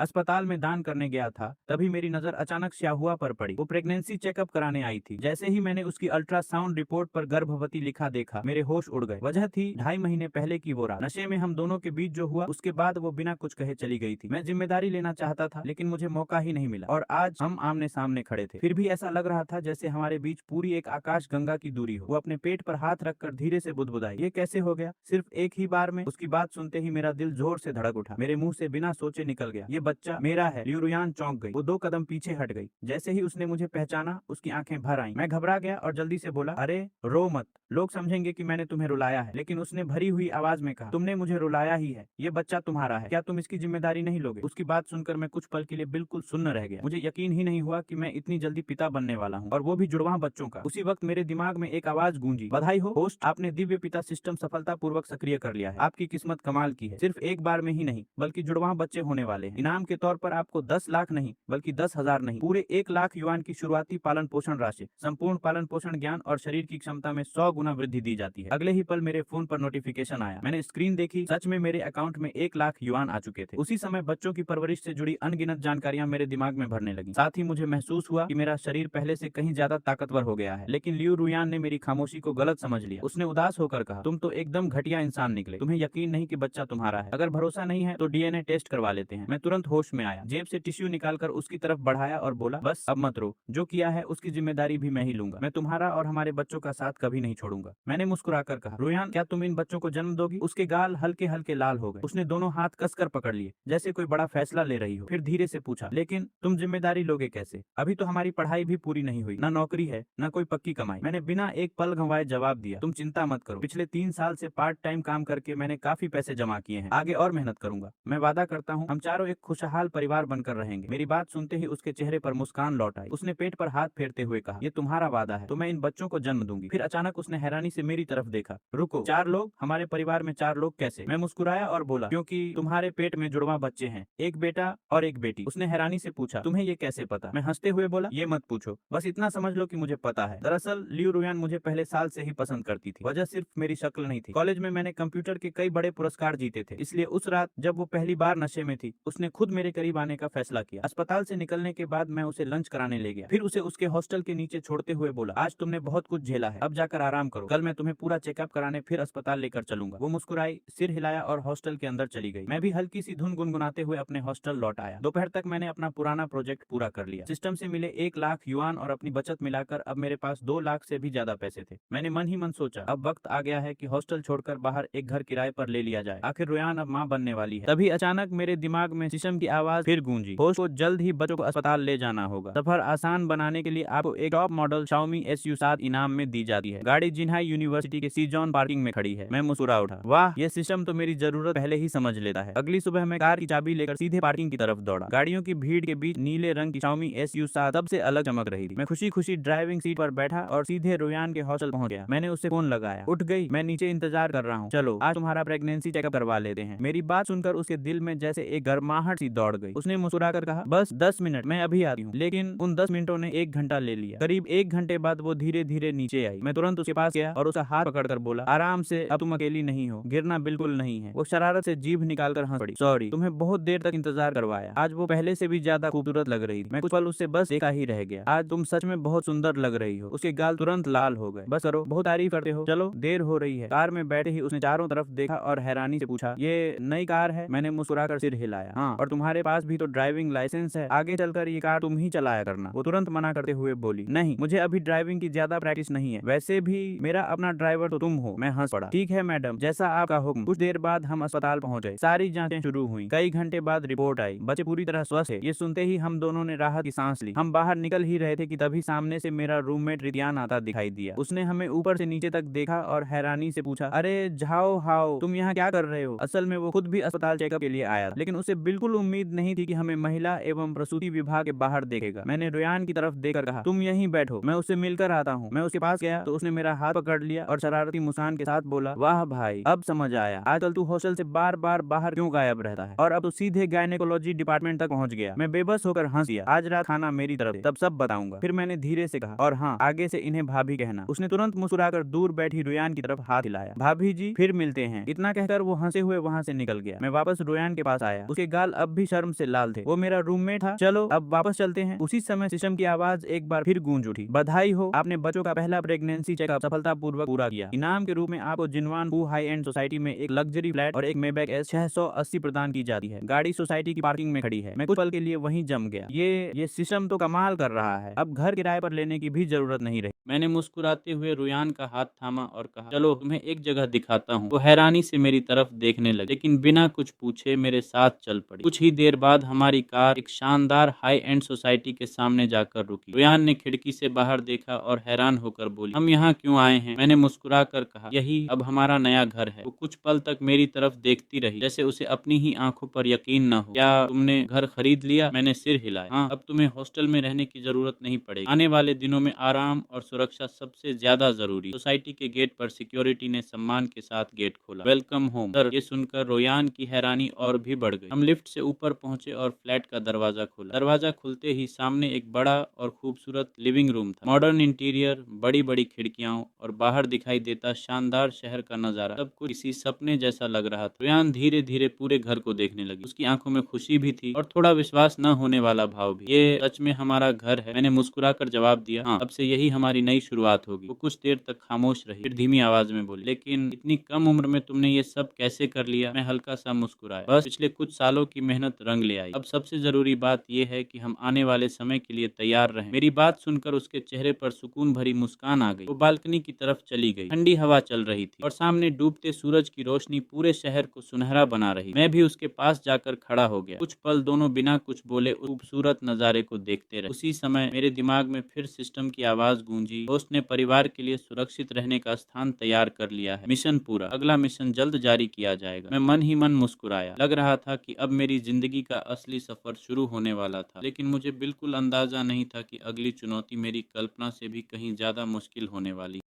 अस्पताल में दान करने गया था, तभी मेरी नजर अचानक शाहुआ पर पड़ी। वो प्रेगनेंसी चेकअप कराने आई थी। जैसे ही मैंने उसकी अल्ट्रासाउंड रिपोर्ट पर गर्भवती लिखा देखा, मेरे होश उड़ गए। वजह थी 2.5 महीने पहले की वो रात। नशे में हम दोनों के बीच जो हुआ, उसके बाद वो बिना कुछ कहे चली गई थी। मैं जिम्मेदारी लेना चाहता था, लेकिन मुझे मौका ही नहीं मिला, और आज हम आमने सामने खड़े थे। फिर भी ऐसा लग रहा था जैसे हमारे बीच पूरी एक आकाश गंगा की दूरी हो। वो अपने पेट पर हाथ रखकर धीरे से बुदबुदाई, ये कैसे हो गया, सिर्फ एक ही बार में। उसकी बात सुनते ही मेरा दिल जोर से धड़क उठा। मेरे मुंह से बिना सोचे निकल गया, ये बच्चा मेरा है। ल्यूरुयान चौंक गई। वो 2 कदम पीछे हट गई। जैसे ही उसने मुझे पहचाना, उसकी आंखें भर आईं। मैं घबरा गया और जल्दी से बोला, अरे रो मत, लोग समझेंगे कि मैंने तुम्हें रुलाया है। लेकिन उसने भरी हुई आवाज में कहा, तुमने मुझे रुलाया ही है, ये बच्चा तुम्हारा है, क्या तुम इसकी जिम्मेदारी नहीं लोगे? उसकी बात सुनकर मैं कुछ पल के लिए बिल्कुल सुन्न रह गया। मुझे यकीन ही नहीं हुआ कि मैं इतनी जल्दी पिता बनने वाला हूँ, और वो भी जुड़वा बच्चों का। उसी वक्त मेरे दिमाग में एक आवाज गूंजी, बधाई हो होस्ट, आपने दिव्य पिता सिस्टम सफलतापूर्वक सक्रिय कर लिया है। आपकी किस्मत कमाल की है। सिर्फ एक बार में ही नहीं, बल्कि जुड़वा बच्चे होने वाले हैं। इनाम के तौर पर आपको 10 लाख नहीं, बल्कि 10,000 नहीं, पूरे 1 लाख युआन की शुरुआती पालन पोषण राशि, संपूर्ण पालन पोषण ज्ञान और शरीर की क्षमता में 100 गुना वृद्धि दी जाती है। अगले ही पल मेरे फोन पर नोटिफिकेशन आया। मैंने स्क्रीन देखी, सच में मेरे अकाउंट में 1 लाख युआन आ चुके थे। उसी समय बच्चों की परवरिश से जुड़ी अनगिनत जानकारियां मेरे दिमाग में भरने लगी। साथ ही मुझे महसूस हुआ कि मेरा शरीर पहले से कहीं ज्यादा ताकतवर हो गया है। लेकिन लियू रुयान ने मेरी खामोशी को गलत समझ लिया। उसने उदास होकर कहा, तुम तो एकदम घटिया इंसान निकले। तुम्हें यकीन नहीं कि बच्चा तुम्हारा है। अगर भरोसा नहीं है तो डीएनए टेस्ट करवा लेते हैं। मैं तुरंत होश में आया, जेब से टिश्यू निकालकर उसकी तरफ बढ़ाया और बोला, बस अब मत रो, जो किया है उसकी जिम्मेदारी भी मैं ही लूंगा। मैं तुम्हारा और हमारे बच्चों का साथ कभी नहीं छोड़ूंगा। मैंने मुस्कुराकर कहा, रुयान, क्या तुम इन बच्चों को जन्म दोगी? उसके गाल हल्के हल्के लाल हो गए। उसने दोनों हाथ कसकर पकड़ लिए, जैसे कोई बड़ा फैसला ले रही हो। फिर धीरे से पूछा, लेकिन तुम जिम्मेदारी लोगे कैसे? अभी तो हमारी पढ़ाई भी पूरी नहीं हुई, ना नौकरी है, ना कोई पक्की कमाई। मैंने बिना एक पल गंवाए जवाब दिया, तुम चिंता मत करो, पिछले 3 साल से पार्ट टाइम काम करके मैंने काफी पैसे जमा किए हैं। आगे और मेहनत करूंगा। मैं वादा करता हूँ, हम चारों एक खुशहाल परिवार बनकर रहेंगे। मेरी बात सुनते ही उसके चेहरे पर मुस्कान लौट आई। उसने पेट पर हाथ फेरते हुए कहा, ये तुम्हारा वादा है तो मैं इन बच्चों को जन्म दूंगी। फिर अचानक उसने हैरानी से मेरी तरफ देखा, रुको, 4 लोग? हमारे परिवार में 4 लोग कैसे? मैं मुस्कुराया और बोला, क्योंकि तुम्हारे पेट में जुड़वा बच्चे हैं, एक बेटा और एक बेटी। उसने हैरानी से पूछा, तुम्हें ये कैसे पता? मैं हंसते हुए बोला, ये मत पूछो, बस इतना समझ लो कि मुझे पता है। दरअसल लियू रुयान मुझे पहले साल से ही पसंद करती थी। वजह सिर्फ मेरी शक्ल नहीं थी। कॉलेज में मैंने कंप्यूटर के कई बड़े पुरस्कार जीते थे, इसलिए उस रात जब वो पहली बार नशे में थी, उसने खुद मेरे करीब आने का फैसला किया। अस्पताल से निकलने के बाद मैं उसे लंच कराने ले गया, फिर उसे उसके हॉस्टल के नीचे छोड़ते हुए बोला, आज तुमने बहुत कुछ झेला है, अब जाकर आराम करो, कल मैं तुम्हें पूरा चेकअप कराने फिर अस्पताल लेकर चलूंगा। वो मुस्कुराई, सिर हिलाया और हॉस्टल के अंदर चली गई। मैं भी हल्की सी धुन गुनगुनाते हुए अपने हॉस्टल लौट आया। दोपहर तक मैंने अपना पुराना प्रोजेक्ट पूरा कर लिया। सिस्टम से मिले 1 लाख युआन और अपनी बचत मिलाकर अब मेरे पास 2 लाख से भी ज्यादा पैसे थे। मैंने मन ही मन सोचा, अब वक्त आ गया है कि हॉस्टल छोड़कर बाहर एक घर किराए पर ले लिया जाए। आखिर रुयान अब माँ बनने वाली है। तभी अचानक मेरे दिमाग में सिस्टम की आवाज फिर गूंजी, होस्ट को जल्द ही बच्चों को अस्पताल ले जाना होगा। सफर आसान बनाने के लिए आपको एक टॉप मॉडल Xiaomi SU7 इनाम में दी जाती है। गाड़ी जिन्हाई यूनिवर्सिटी के सीजॉन पार्किंग में खड़ी है। मैं मुस्कुरा उठा, वाह, ये सिस्टम तो मेरी जरूरत पहले ही समझ लेता है। अगली सुबह मैं कार की चाबी लेकर सीधे पार्किंग की तरफ दौड़ा। गाड़ियों की भीड़ के बीच नीले रंग की Xiaomi SU7 सबसे अलग चमक रही थी। मैं खुशी खुशी ड्राइविंग सीट पर बैठा और सीधे रुयान के हॉस्टल पहुंच गया। मैंने उससे फोन लगाया, उठ गई, मैं नीचे इंतजार कर रहा हूँ, चलो आज तुम्हारा प्रेगनेंसी चेकअप करवा लेते हैं। मेरी बात सुनकर उसके दिल में जैसे एक गर्माहट सी दौड़ गई। उसने मुस्कुराकर कहा, बस 10 मिनट, मैं अभी आती हूँ। लेकिन उन 10 मिनटों ने 1 घंटा ले लिया। करीब 1 घंटे बाद वो धीरे धीरे नीचे आई। मैं तुरंत उसके पास गया और उसका हाथ पकड़कर बोला, आराम से, अब तुम अकेली नहीं हो, गिरना बिल्कुल नहीं है। वो शरारत से जीभ निकालकर हंस पड़ी, सॉरी, तुम्हें बहुत देर तक इंतजार करवाया। आज वो पहले से भी ज्यादा खूबसूरत लग रही थी। मैं कुछ पल उससे बस देखा ही रह गया। आज तुम सच में बहुत सुंदर लग रही हो। उसके गाल तुरंत लाल हो गए। बस करो, बहुत तारीफ करते हो, चलो देर हो रही है। कार में बैठे ही उसने चारों तरफ देखा और हैरानी से पूछा, ये नई कार है? मैंने मुस्कुराकर सिर हिलाया, हाँ, और तुम्हारे पास भी तो ड्राइविंग लाइसेंस है, आगे चलकर ये कार तुम ही चलाया करना। वो तुरंत मना करते हुए बोली, नहीं, मुझे अभी ड्राइविंग की ज्यादा प्रैक्टिस नहीं है, वैसे भी मेरा अपना ड्राइवर तो तुम हो। मैं हंस पड़ा, ठीक है मैडम, जैसा आपका हुक्म। कुछ देर बाद हम अस्पताल पहुंच गए। सारी जांचें शुरू हुई। कई घंटे बाद रिपोर्ट आई, बच्चे पूरी तरह स्वस्थ है। ये सुनते ही हम दोनों ने राहत की सांस ली। हम बाहर निकल ही रहे थे कि तभी सामने से मेरा रूममेट रितियान आता दिखाई दिया। उसने हमें ऊपर से नीचे तक देखा और हैरानी से पूछा, अरे झाओ हाओ, तुम यहाँ क्या कर रहे हो? असल में वो खुद भी अस्पताल चेकअप के लिए आया था, लेकिन उसे बिल्कुल उम्मीद नहीं थी कि हमें महिला एवं प्रसूति विभाग के बाहर देखेगा। मैंने रुयान की तरफ देखकर कहा, तुम यहीं बैठो, मैं उससे मिलकर आता हूँ। मैं उसके पास गया तो उसने मेरा हाथ पकड़ लिया और शरारती मुस्कान के साथ बोला, वाह भाई, अब समझ आया, आजकल तू हॉस्टल से बार बार बाहर क्यों गायब रहता है, और अब तो सीधे गायनेकोलॉजी डिपार्टमेंट तक पहुंच गया। मैं बेबस होकर हंस दिया, आज रात खाना मेरी तरफ से, तब सब बताऊंगा। फिर मैंने धीरे से कहा, और हाँ, आगे से इन्हें भाभी कहना। उसने तुरंत मुस्कुराकर दूर बैठी रुयान की तरफ हाथ हिलाया, भाभी जी फिर मिलते हैं। इतना कहकर वो हंसे हुए वहां से निकल गया। मैं वापस रुयान के पास आया। उसके गाल अब अब भी शर्म से लाल थे। वो मेरा रूममेट था। चलो अब वापस चलते हैं। उसी समय सिस्टम की आवाज एक बार फिर गूंज उठी। बधाई हो, आपने बच्चों का पहला प्रेगनेंसी चेकअप सफलतापूर्वक पूरा किया। इनाम के रूप में आपको जिनवान पू हाई एंड सोसाइटी में एक लग्जरी फ्लैट और एक मेबैक एस 680 प्रदान की जाती है। गाड़ी सोसाइटी की पार्किंग में खड़ी है। मैं कुछ पल के लिए वहीं जम गया। ये सिस्टम तो कमाल कर रहा है। अब घर किराए पर लेने की भी जरूरत नहीं रही। मैंने मुस्कुराते हुए रुयान का हाथ थामा और कहा, चलो तुम्हें एक जगह दिखाता हूँ। वो हैरानी से मेरी तरफ देखने लगी, लेकिन बिना कुछ पूछे मेरे साथ चल पड़ी। कुछ ही देर बाद हमारी कार एक शानदार हाई एंड सोसाइटी के सामने जाकर रुकी। रुयान ने खिड़की से बाहर देखा और हैरान होकर बोली, हम यहाँ क्यों आए हैं? मैंने मुस्कुरा कर कहा, यही अब हमारा नया घर है। वो कुछ पल तक मेरी तरफ देखती रही, जैसे उसे अपनी ही आंखों पर यकीन न हो। क्या तुमने घर खरीद लिया? मैंने सिर हिलाया। हाँ, अब तुम्हें हॉस्टल में रहने की जरूरत नहीं पड़ेगी। आने वाले दिनों में आराम और सुरक्षा सबसे ज्यादा जरूरी। सोसाइटी के गेट पर सिक्योरिटी ने सम्मान के साथ गेट खोला। Welcome home sir. ये सुनकर रोयान की हैरानी और भी बढ़ गई। हम लिफ्ट से ऊपर पहुंचे और फ्लैट का दरवाजा खोला। दरवाजा खुलते ही सामने एक बड़ा और खूबसूरत लिविंग रूम था। मॉडर्न इंटीरियर, बड़ी बड़ी खिड़कियां और बाहर दिखाई देता शानदार शहर का नजारा, सब कुछ किसी सपने जैसा लग रहा था। रोयान धीरे धीरे पूरे घर को देखने लगी। उसकी आंखों में खुशी भी थी और थोड़ा विश्वास न होने वाला भाव भी। ये सच में हमारा घर है? मैंने मुस्कुराकर जवाब दिया, हाँ, अब से यही हमारी नई शुरुआत होगी। वो कुछ देर तक खामोश रही, फिर धीमी आवाज में बोली, लेकिन इतनी कम उम्र में तुमने ये सब कैसे कर लिया? मैं हल्का सा मुस्कुराया, बस पिछले कुछ सालों की मेहनत रंग ले आई। अब सबसे जरूरी बात यह है कि हम आने वाले समय के लिए तैयार रहें। मेरी बात सुनकर उसके चेहरे पर सुकून भरी मुस्कान आ गई। वो बालकनी की तरफ चली गई। ठंडी हवा चल रही थी और सामने डूबते सूरज की रोशनी पूरे शहर को सुनहरा बना रही। मैं भी उसके पास जाकर खड़ा हो गया। कुछ पल दोनों बिना कुछ बोले खूबसूरत नजारे को देखते रहे। उसी समय मेरे दिमाग में फिर सिस्टम की आवाज गूंजी, दोस्त ने परिवार के लिए सुरक्षित रहने का स्थान तैयार कर लिया है। मिशन पूरा। अगला मिशन जल्द जारी किया जाएगा। मैं मन ही मन मुस्कुराया। लग रहा था कि अब मेरी जिंदगी का असली सफर शुरू होने वाला था, लेकिन मुझे बिल्कुल अंदाजा नहीं था कि अगली चुनौती मेरी कल्पना से भी कहीं ज्यादा मुश्किल होने वाली।